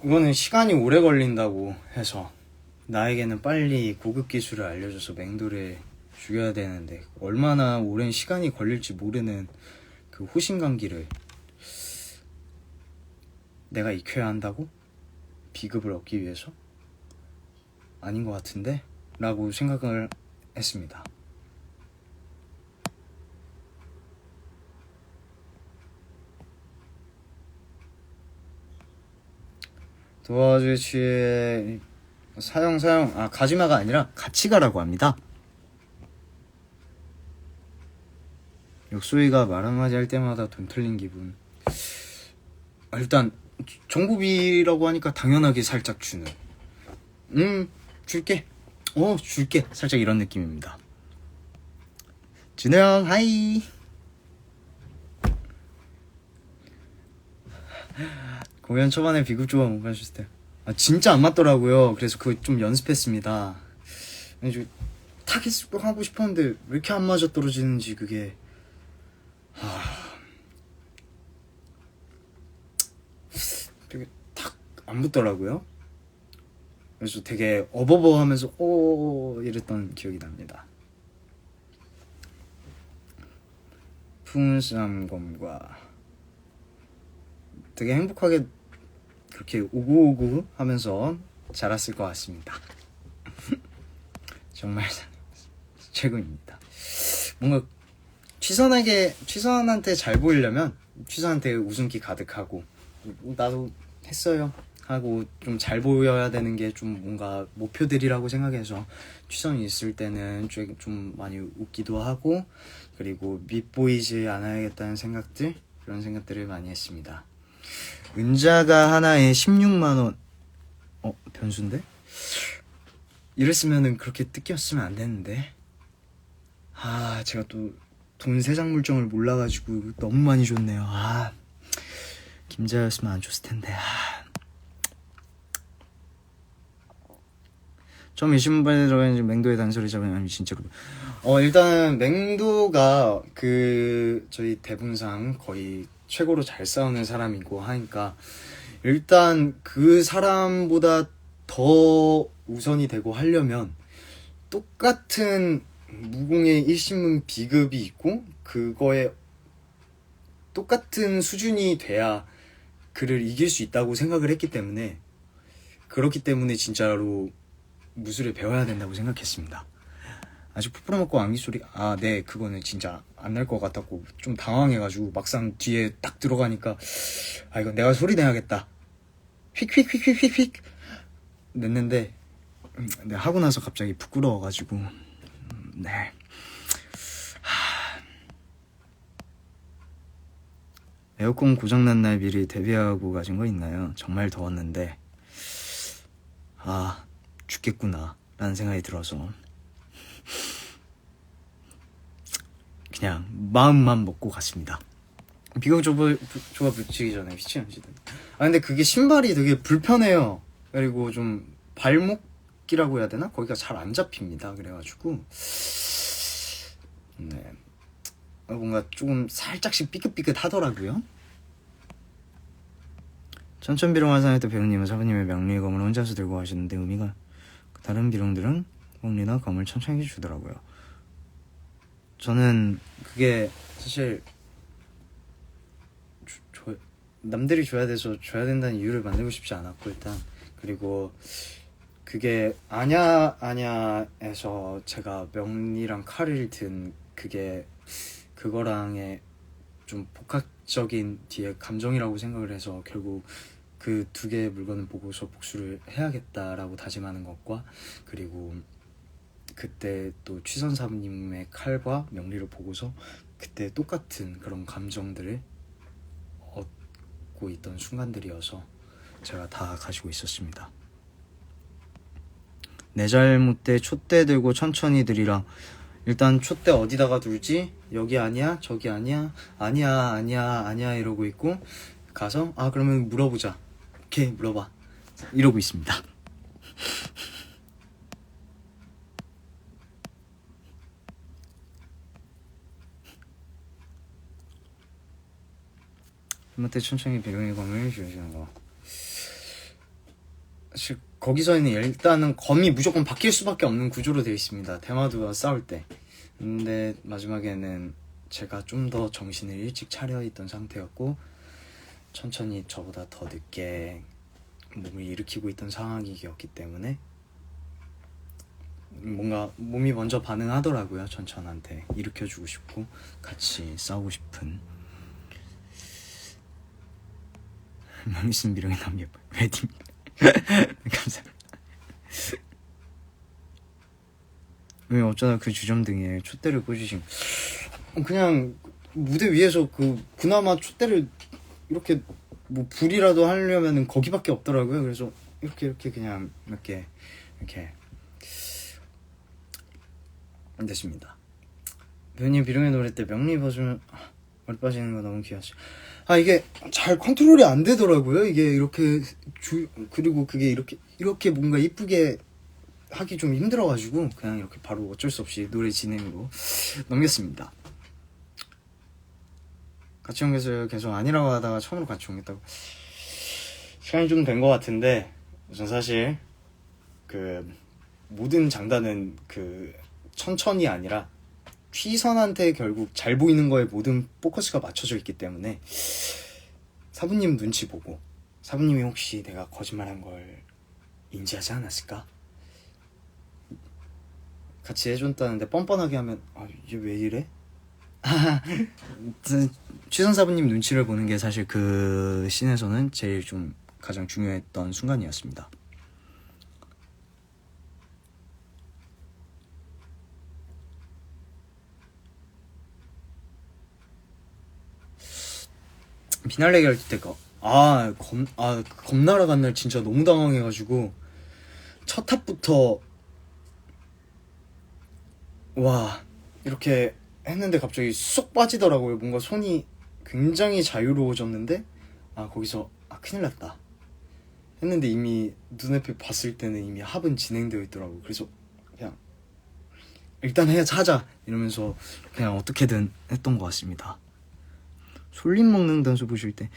이거는 시간이 오래 걸린다고 해서 나에게는 빨리 고급 기술을 알려줘서 맹도를 죽여야 되는데 얼마나 오랜 시간이 걸릴지 모르는 그 호신강기를 내가 익혀야 한다고? 비급을 얻기 위해서? 아닌 것 같은데? 라고 생각을 했습니다. 도와주치의 사용 가지마가 아니라 같이 가라고 합니다. 역소이가 말 한마디 할 때마다 돈 틀린 기분. 일단 정부비라고 하니까 당연하게 살짝 주는 줄게 줄게 살짝 이런 느낌입니다. 준호 형 하이. 공연 초반에 비급 조합 못 맞췄을 때 진짜 안 맞더라고요. 그래서 그거 좀 연습했습니다. 타겟 하고 싶었는데 왜 이렇게 안 맞아 떨어지는지 그게 되게 탁 안 붙더라고요. 그래서 되게 어버버하면서 오 이랬던 기억이 납니다. 풍sam검과 되게 행복하게 그렇게 오구오구 하면서 자랐을 것 같습니다. 정말 최고입니다. 뭔가 취선한테 잘 보이려면 취선한테 웃음기 가득하고 나도 했어요 하고 좀 잘 보여야 되는 게 좀 뭔가 목표들이라고 생각해서 취선이 있을 때는 좀 많이 웃기도 하고 그리고 밉보이지 않아야겠다는 생각들 그런 생각들을 많이 했습니다. 은자가 하나에 16만원 변수인데? 이랬으면은 그렇게 뜯겼으면 안 되는데 제가 또 돈 세상 물정을 몰라가지고 너무 많이 줬네요. 김자였으면 안 줬을 텐데. 처음 20분반에 들어가는 맹도의 단소리 잡으면 진짜로 일단은 맹도가 저희 대분상 거의 최고로 잘 싸우는 사람이고 하니까 일단 그 사람보다 더 우선이 되고 하려면 똑같은 무공의 1신문 비급이 있고 그거에 똑같은 수준이 돼야 그를 이길 수 있다고 생각을 했기 때문에 그렇기 때문에 진짜로 무술을 배워야 된다고 생각했습니다. 아직 푸푸러 먹고 안기 소리 네 그거는 진짜 안 날 것 같았고 좀 당황해가지고 막상 뒤에 딱 들어가니까 이건 내가 소리 내야겠다 휙휙휙휙휙 냈는데 하고 나서 갑자기 부끄러워가지고 네. 에어컨 고장난 날 미리 대비하고 가신 거 있나요? 정말 더웠는데 죽겠구나 라는 생각이 들어서 그냥 마음만 먹고 갔습니다. 비교 조합 붙이기 전에 휘치함시다. 근데 그게 신발이 되게 불편해요. 그리고 좀 발목이라고 해야 되나? 거기가 잘 안 잡힙니다. 그래가지고 네 뭔가 조금 살짝씩 삐끗삐끗 하더라고요. 천천비룡 화산할 때 배우님은 사부님의 명리의 검을 혼자서 들고 가시는데 의미가 다른 비룡들은 몽리나 검을 천천히 주더라고요. 저는 그게 사실 남들이 줘야 돼서 줘야 된다는 이유를 만들고 싶지 않았고 일단 그리고 그게 아냐에서 제가 명리랑 칼을 든 그게 그거랑의 좀 복합적인 뒤에 감정이라고 생각을 해서 결국 그 두 개의 물건을 보고서 복수를 해야겠다라고 다짐하는 것과 그리고 그때 또 취선 사부님의 칼과 명리를 보고서 그때 똑같은 그런 감정들을 얻고 있던 순간들이어서 제가 다 가지고 있었습니다. 내 잘못 때 촛대 들고 천천히 들이라. 일단 촛대 어디다가 둘지 여기 아니야 저기 아니야 아니야 이러고 있고 가서 그러면 물어보자. 오케이 물어봐 이러고 있습니다. 이때 천천히 배경의 검을 주시는 거. 사실 거기서는 일단은 검이 무조건 바뀔 수밖에 없는 구조로 되어 있습니다. 대마도와 싸울 때. 근데 마지막에는 제가 좀 더 정신을 일찍 차려있던 상태였고 천천히 저보다 더 늦게 몸을 일으키고 있던 상황이었기 때문에 뭔가 몸이 먼저 반응하더라고요. 전천한테 일으켜주고 싶고 같이 싸우고 싶은. 머리쓴 미령이 너무 예뻐요. 웨딩. 감사합니다. 왜 어쩌다 그 주점등에 촛대를 꽂으신. 그냥 무대 위에서 그나마 촛대를 이렇게 뭐 불이라도 하려면은 거기밖에 없더라고요. 그래서 이렇게 그냥 이렇게 됐습니다. 배우님 비룡의 노래 때 명리 버전 머리 빠지는 거 너무 귀하죠. 이게 잘 컨트롤이 안 되더라고요. 이게 이렇게 그리고 그게 이렇게 뭔가 이쁘게 하기 좀 힘들어가지고 그냥 이렇게 바로 어쩔 수 없이 노래 진행으로 넘겼습니다. 같이 옮겨서 계속 아니라고 하다가 처음으로 같이 옮겼다고. 시간이 좀 된 것 같은데 전 사실 그 모든 장단은 그 천천히 아니라 휘선한테 결국 잘 보이는 거에 모든 포커스가 맞춰져 있기 때문에 사부님 눈치 보고 사부님이 혹시 내가 거짓말한 걸 인지하지 않았을까? 같이 해줬다는데 뻔뻔하게 하면 이게 왜 이래? 취선 사부님 눈치를 보는 게 사실 그 씬에서는 제일 좀 가장 중요했던 순간이었습니다. 비날레 할 때가 검나라 간 날 진짜 너무 당황해가지고 첫 탑부터 와 이렇게 했는데 갑자기 쏙 빠지더라고요. 뭔가 손이 굉장히 자유로워졌는데 거기서 큰일 났다 했는데 이미 눈앞에 봤을 때는 이미 합은 진행되어 있더라고요. 그래서 그냥 일단 하자 이러면서 그냥 어떻게든 했던 것 같습니다. 솔림 먹는 단수 보실 때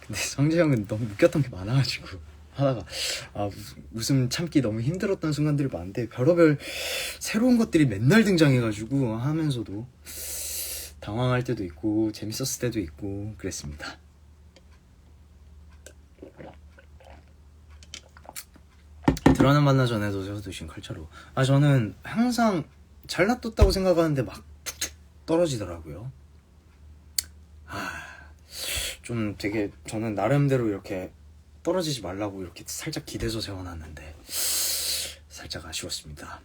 근데 성재 형은 너무 웃겼던 게 많아가지고 하다가 웃음 참기 너무 힘들었던 순간들이 많은데 별의별 새로운 것들이 맨날 등장해가지고 하면서도 당황할 때도 있고 재밌었을 때도 있고 그랬습니다. 드러는 만나 전에도 세워두신 칼자루. 저는 항상 잘 놔뒀다고 생각하는데 막 툭툭 떨어지더라고요. 좀 되게 저는 나름대로 이렇게 떨어지지 말라고 이렇게 살짝 기대서 세워놨는데 살짝 아쉬웠습니다.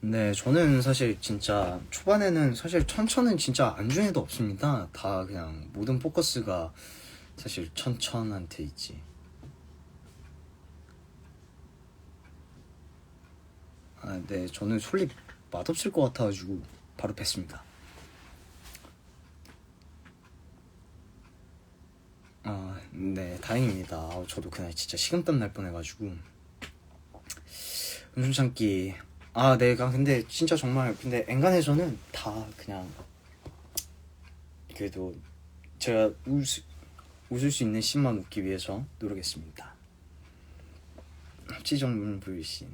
네, 저는 사실 진짜 초반에는 사실 천천은 진짜 안중에도 없습니다. 다 그냥 모든 포커스가 사실 천천한테 있지. 네, 저는 솔잎 맛없을 것 같아가지고 바로 뺐습니다. 네, 다행입니다. 저도 그날 진짜 식은땀 날 뻔해가지고 음식 참기. 내가 근데 진짜 정말 근데 엔간에서는 다 그냥 그래도 제가 웃을 수 있는 씬만 웃기 위해서 노력했습니다. 합치정문 불신.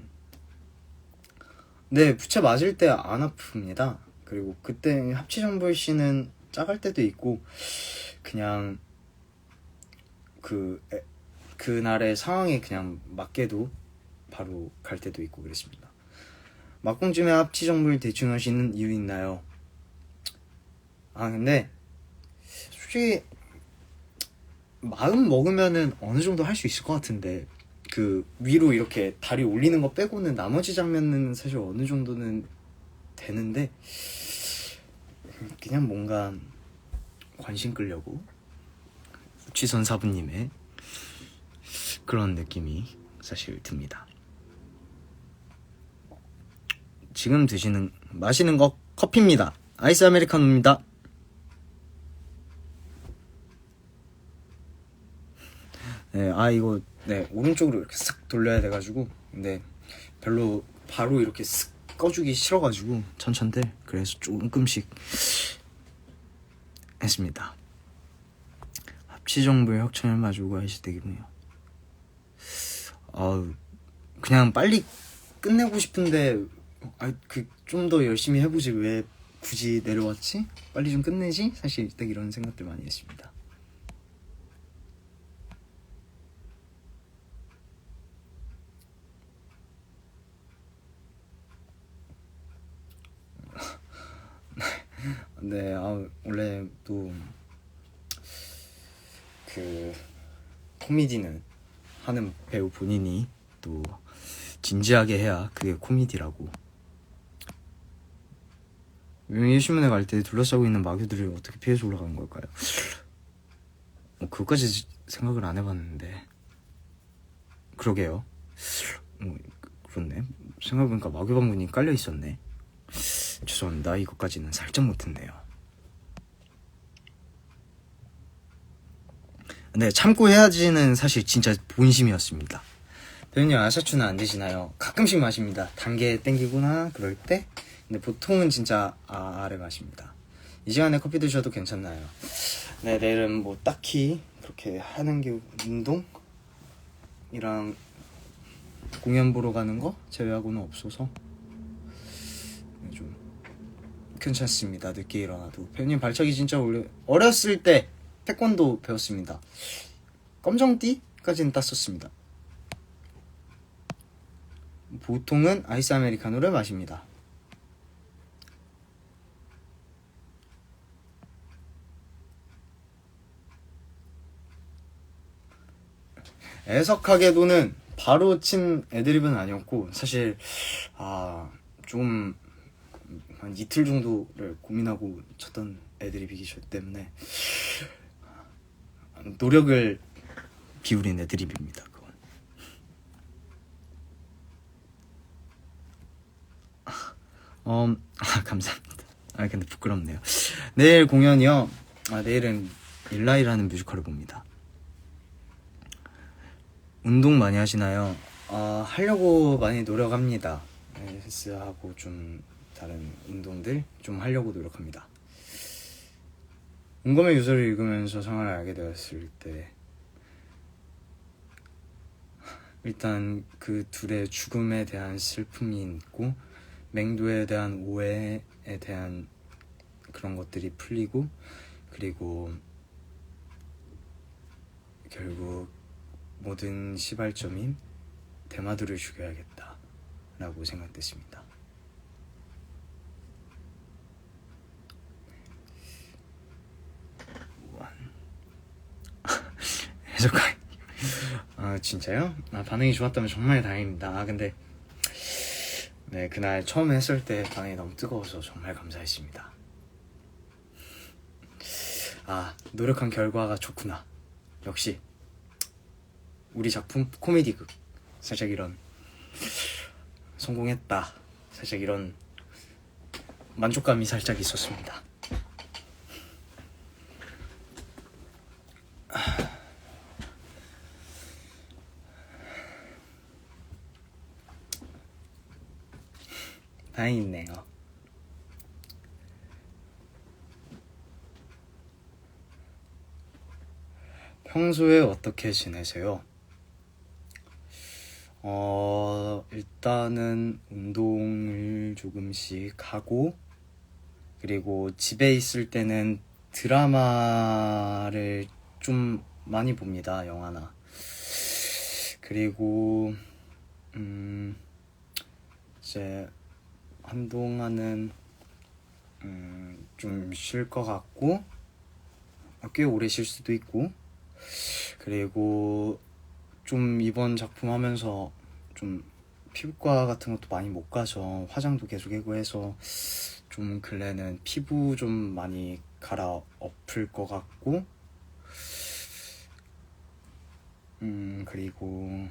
네, 부채 맞을 때 안 아픕니다. 그리고 그때 합치정불 씨는 작을 때도 있고 그냥 그날의 상황에 그냥 맞게도 바로 갈 때도 있고 그랬습니다. 막공쯤에 합치정불 대충 하시는 이유 있나요? 근데 솔직히 마음 먹으면은 어느 정도 할 수 있을 것 같은데 그 위로 이렇게 다리 올리는 거 빼고는 나머지 장면은 사실 어느 정도는 되는데 그냥 뭔가 관심 끌려고 취선 사부님의 그런 느낌이 사실 듭니다. 지금 마시는 거 커피입니다. 아이스 아메리카노입니다. 네, 이거 네 오른쪽으로 이렇게 싹 돌려야 돼가지고 근데 별로 바로 이렇게 쓱 꺼주기 싫어가지고 천천데 그래서 조금씩 했습니다. 합치정부의 혁천을 마주고 해시태기군요. 그냥 빨리 끝내고 싶은데 좀 더 열심히 해보지 왜 굳이 내려왔지? 빨리 좀 끝내지? 사실 딱 이런 생각들 많이 했습니다. 네, 원래 또 그 코미디는 하는 배우 본인이 또 진지하게 해야 그게 코미디라고. 명예신문에 갈 때 둘러싸고 있는 마귀들을 어떻게 피해서 올라가는 걸까요? 그것까지 생각을 안 해봤는데. 그러게요. 그렇네. 생각해보니까 마귀 방문이 깔려 있었네. 죄송합니다. 이것까지는 살짝 못했네요. 네, 참고 해야지는 사실 진짜 본심이었습니다. 배우님 아샤추는 안 드시나요? 가끔씩 마십니다. 단계 땡기구나 그럴 때. 근데 보통은 진짜 아래 마십니다. 이 시간에 커피 드셔도 괜찮나요? 네, 내일은 뭐 딱히 그렇게 하는 게 운동이랑 공연 보러 가는 거 제외하고는 없어서 좀 괜찮습니다. 늦게 일어나도. 배우님 발차기 진짜 어렸을 때 태권도 배웠습니다. 검정띠까지는 땄었습니다. 보통은 아이스 아메리카노를 마십니다. 애석하게도는 바로 친 애드립은 아니었고, 사실 좀 한 이틀 정도를 고민하고 쳤던 애드립이기 때문에 노력을 기울인 애드립입니다. 그건. 감사합니다. 근데 부끄럽네요. 내일 공연이요. 내일은 일라이라는 뮤지컬을 봅니다. 운동 많이 하시나요? 하려고 많이 노력합니다. 헬스하고 좀 다른 운동들 좀 하려고 노력합니다. 운검의 유서를 읽으면서 상황을 알게 되었을 때 일단 그 둘의 죽음에 대한 슬픔이 있고 맹도에 대한 오해에 대한 그런 것들이 풀리고, 그리고 결국 모든 시발점인 대마도를 죽여야겠다 라고 생각됐습니다. 해석하기. 진짜요? 반응이 좋았다면 정말 다행입니다. 근데 네, 그날 처음 했을 때 반응이 너무 뜨거워서 정말 감사했습니다. 노력한 결과가 좋구나. 역시 우리 작품 코미디극 살짝 이런 성공했다, 살짝 이런 만족감이 살짝 있었습니다. 다행이네요. 평소에 어떻게 지내세요? 일단은 운동을 조금씩 하고, 그리고 집에 있을 때는 드라마를 좀 많이 봅니다. 영화나. 그리고 이제 한동안은 좀 쉴 것 같고, 꽤 오래 쉴 수도 있고, 그리고 좀 이번 작품 하면서 좀 피부과 같은 것도 많이 못 가서 화장도 계속 하고 해서 좀 근래는 피부 좀 많이 갈아엎을 것 같고, 그리고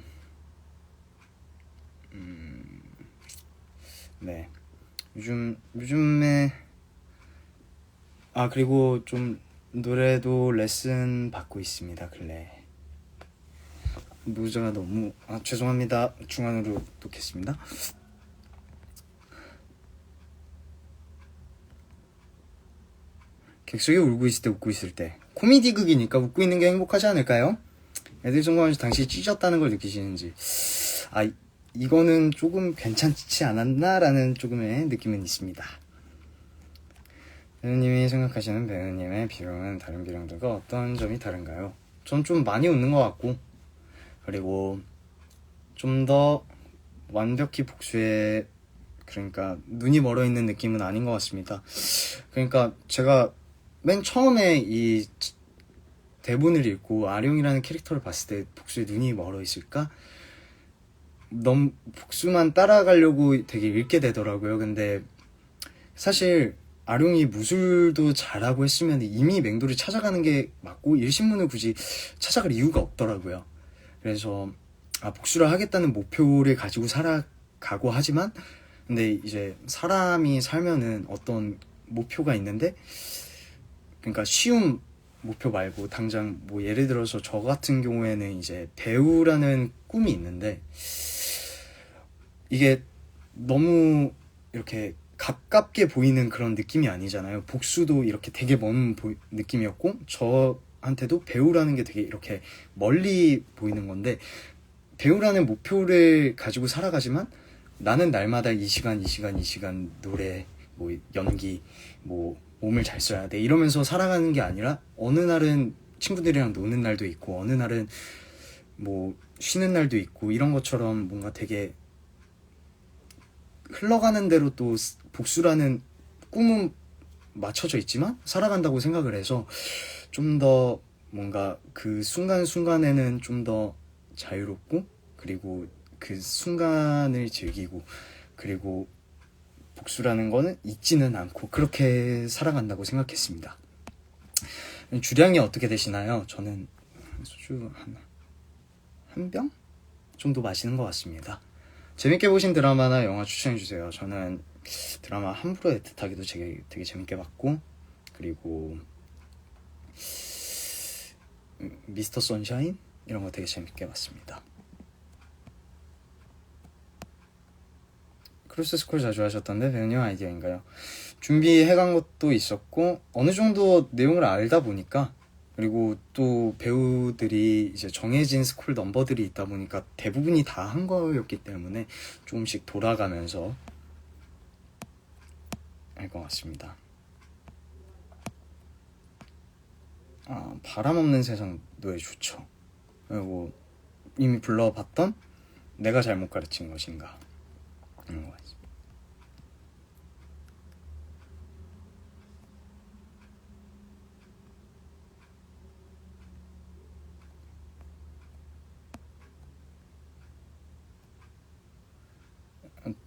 네, 요즘에 그리고 좀 노래도 레슨 받고 있습니다. 근래 무자가 너무 죄송합니다. 중간으로 놓겠습니다. 객석이 울고 있을 때 웃고 있을 때, 코미디극이니까 웃고 있는 게 행복하지 않을까요? 애들 성공하면서 당신이 찢었다는 걸 느끼시는지. 이거는 조금 괜찮지 않았나 라는 조금의 느낌은 있습니다. 배우님이 생각하시는 배우님의 비룡은 다른 비룡들과 어떤 점이 다른가요? 전 좀 많이 웃는 것 같고, 그리고 좀 더 완벽히 복수의 그러니까 눈이 멀어 있는 느낌은 아닌 것 같습니다. 그러니까 제가 맨 처음에 이 대본을 읽고 아룡이라는 캐릭터를 봤을 때 복수의 눈이 멀어 있을까? 너무 복수만 따라가려고 되게 읽게 되더라고요. 근데 사실 아룡이 무술도 잘하고 했으면 이미 맹도를 찾아가는 게 맞고 일신문을 굳이 찾아갈 이유가 없더라고요. 그래서 복수를 하겠다는 목표를 가지고 살아가고 하지만 근데 이제 사람이 살면은 어떤 목표가 있는데 그러니까 쉬운 목표 말고 당장 뭐 예를 들어서 저 같은 경우에는 이제 배우라는 꿈이 있는데 이게 너무 이렇게 가깝게 보이는 그런 느낌이 아니잖아요. 복수도 이렇게 되게 먼 느낌이었고 저한테도 배우라는 게 되게 이렇게 멀리 보이는 건데 배우라는 목표를 가지고 살아가지만 나는 날마다 이 시간 노래 뭐 연기 뭐 몸을 잘 써야 돼 이러면서 살아가는 게 아니라 어느 날은 친구들이랑 노는 날도 있고 어느 날은 뭐 쉬는 날도 있고 이런 것처럼 뭔가 되게 흘러가는 대로 또 복수라는 꿈은 맞춰져 있지만 살아간다고 생각을 해서 좀 더 뭔가 그 순간순간에는 좀 더 자유롭고 그리고 그 순간을 즐기고 그리고 복수라는 거는 잊지는 않고 그렇게 살아간다고 생각했습니다. 주량이 어떻게 되시나요? 저는 소주 한 병 정도 마시는 것 같습니다. 재밌게 보신 드라마나 영화 추천해주세요. 저는 드라마 함부로 애틋하기도 되게 재밌게 봤고 그리고 미스터 선샤인 이런 거 되게 재밌게 봤습니다. 크루스 스쿨 자주 하셨던데 배우님 아이디어인가요? 준비해간 것도 있었고 어느 정도 내용을 알다 보니까 그리고 또 배우들이 이제 정해진 스쿨 넘버들이 있다 보니까 대부분이 다 한 거였기 때문에 조금씩 돌아가면서 할 것 같습니다. 바람 없는 세상 노래 좋죠. 그리고 이미 불러봤던 내가 잘못 가르친 것인가 이런 거 같습니다.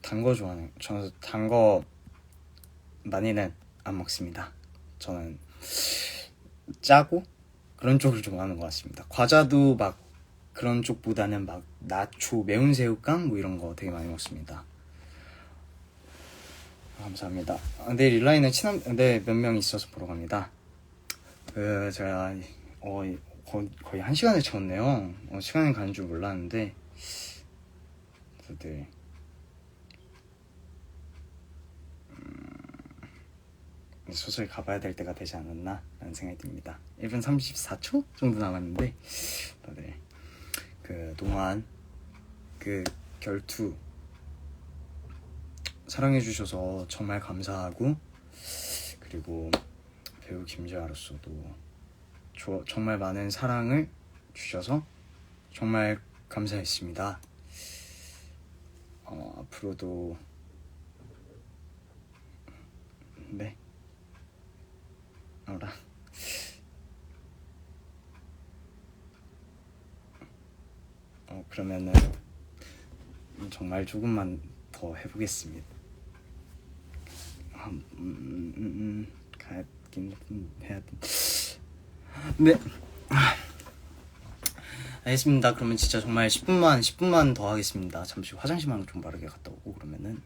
단 거 좋아하는 저는 단 거 많이는 안 먹습니다. 저는 짜고 그런 쪽을 좋아하는 것 같습니다. 과자도 막 그런 쪽보다는 막 나초, 매운 새우깡 뭐 이런 거 되게 많이 먹습니다. 감사합니다. 내일 릴라인은 친한 몇 명 있어서 보러 갑니다. 제가 거의 1시간을 채웠네요. 시간이 가는 줄 몰랐는데 다들 소설 가봐야 될 때가 되지 않았나 라는 생각이 듭니다. 1분 34초 정도 남았는데 다들 그동안 그 결투 사랑해주셔서 정말 감사하고 그리고 배우 김재하로서도 정말 많은 사랑을 주셔서 정말 감사했습니다. 앞으로도 네 알아. 그러면은 정말 조금만 더 해보겠습니다. 가긴 해야 돼. 네. 알겠습니다. 그러면 진짜 정말 10분만 더 하겠습니다. 잠시 화장실만 좀 빠르게 갔다 오고 그러면은